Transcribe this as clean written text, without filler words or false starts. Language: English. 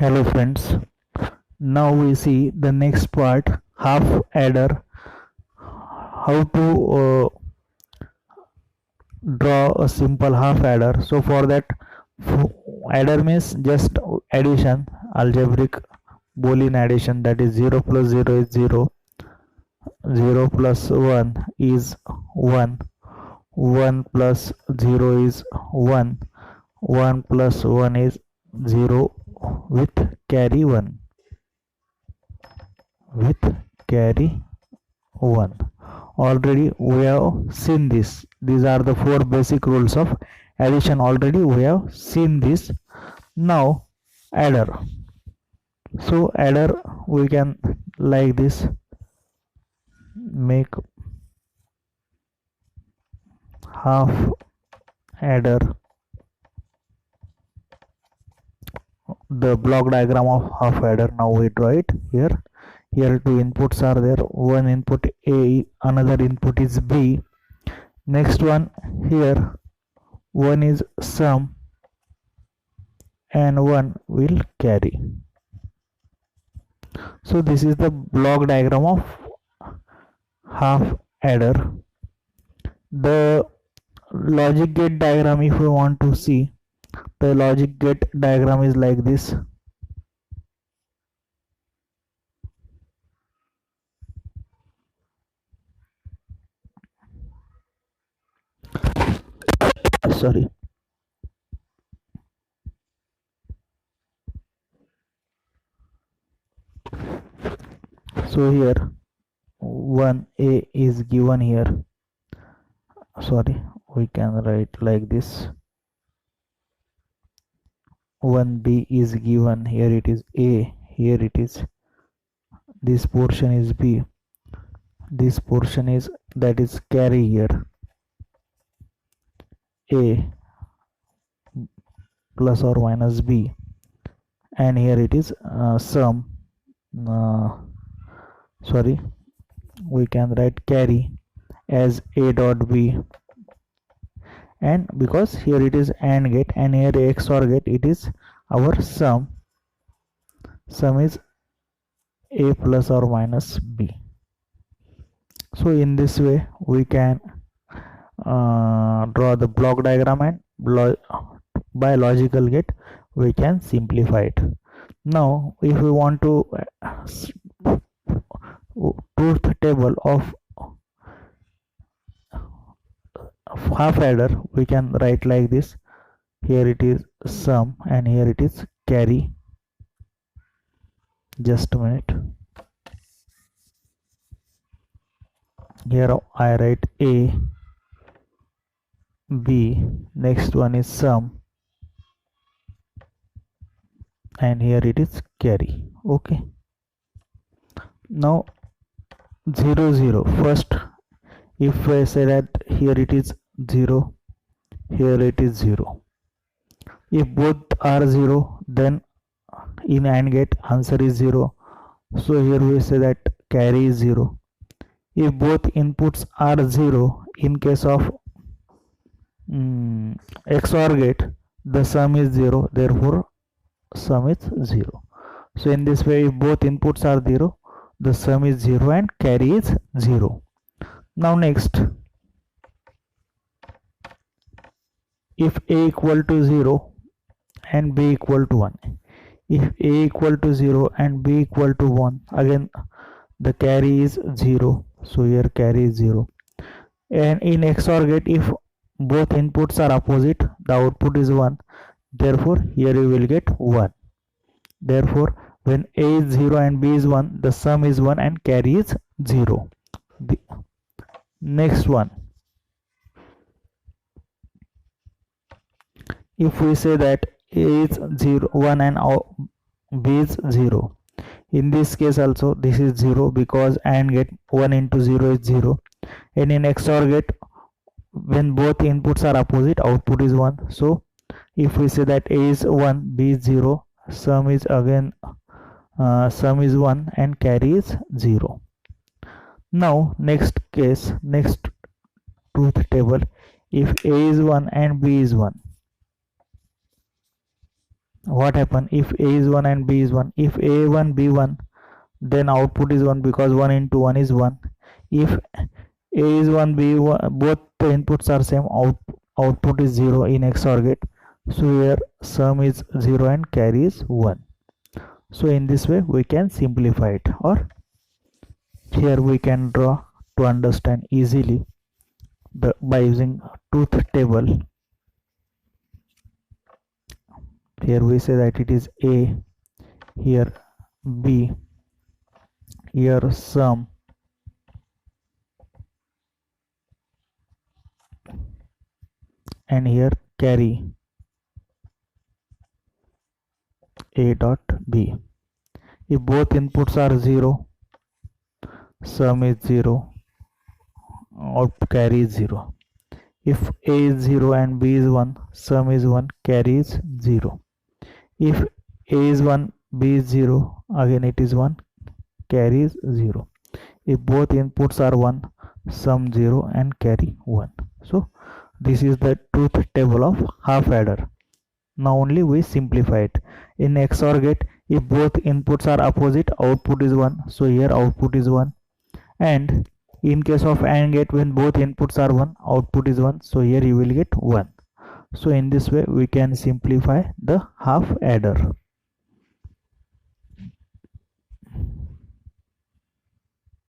Hello friends, now we see the next part, half adder, how to draw a simple half adder. So for that, adder means just addition, algebraic Boolean addition, that is 0 plus 0 is 0, 0 plus 1 is 1, 1 plus 0 is 1, 1 plus 1 is 0 with carry 1, with carry 1. Already we have seen this. These are the four basic rules of addition. Already we have seen this. Now adder. So adder we can like this, make half adder, the block diagram of half adder. Now we draw it here. Here two inputs are there, one input A, another input is B. Next one, here one is sum and one will carry. So this is the block diagram of half adder. The logic gate diagram, if we want to see, the logic gate diagram is like this. Sorry. So here 1A is given here. Sorry, we can write like this. 1B is given, here it is A, here it is, this portion is B, this portion is, that is carry here, A plus or minus B, and here it is sum, sorry, we can write carry as A dot B, and because here it is AND gate and here XOR gate, it is our sum is A plus or minus B. So in this way we can draw the block diagram, and by logical gate we can simplify it. Now if we want to truth table of half adder, we can write like this. Here it is sum and here it is carry. Just a minute. Here I write A, B, next one is sum, and here it is carry. Okay. Now 0 0. First, if I say that here it is 0, here it is 0. If both are 0, then in AND gate answer is 0. So here we say that carry is 0. If both inputs are 0, in case of XOR gate, the sum is 0, therefore sum is 0. So in this way, if both inputs are 0, the sum is 0 and carry is 0. Now next, if A equal to 0 and B equal to 1, if A equal to 0 and B equal to 1, again the carry is 0, so here carry is 0. And in XOR gate, if both inputs are opposite, the output is 1, therefore here you will get 1. Therefore when A is 0 and B is 1, the sum is 1 and carry is 0. The next one, if we say that A is 0 1 and B is 0, in this case also this is 0, because AND gate 1 into 0 is 0, and in XOR gate when both inputs are opposite, output is 1. So if we say that A is 1, B is 0, sum is again sum is 1 and carry is 0. Now next case, next truth table, if A is 1 and B is 1, what happen if A is 1 and B is 1? If A1 B1, then output is 1 because 1 into 1 is 1. If A is 1 B1, both the inputs are same, output is 0 in XOR gate. So here sum is 0 and carry is 1. So in this way we can simplify it, or here we can draw to understand easily by using truth table. Here we say that it is A, here B, here sum, and here carry A dot B. If both inputs are 0, sum is 0, or carry is 0. If A is 0 and B is 1, sum is 1, carry is 0. If A is 1, B is 0, again it is 1, carry is 0. If both inputs are 1, sum 0 and carry 1. So this is the truth table of half adder. Now only we simplify it. In XOR gate, if both inputs are opposite, output is 1. So here output is 1. And in case of AND gate, when both inputs are 1, output is 1. So here you will get 1. So in this way we can simplify the half adder.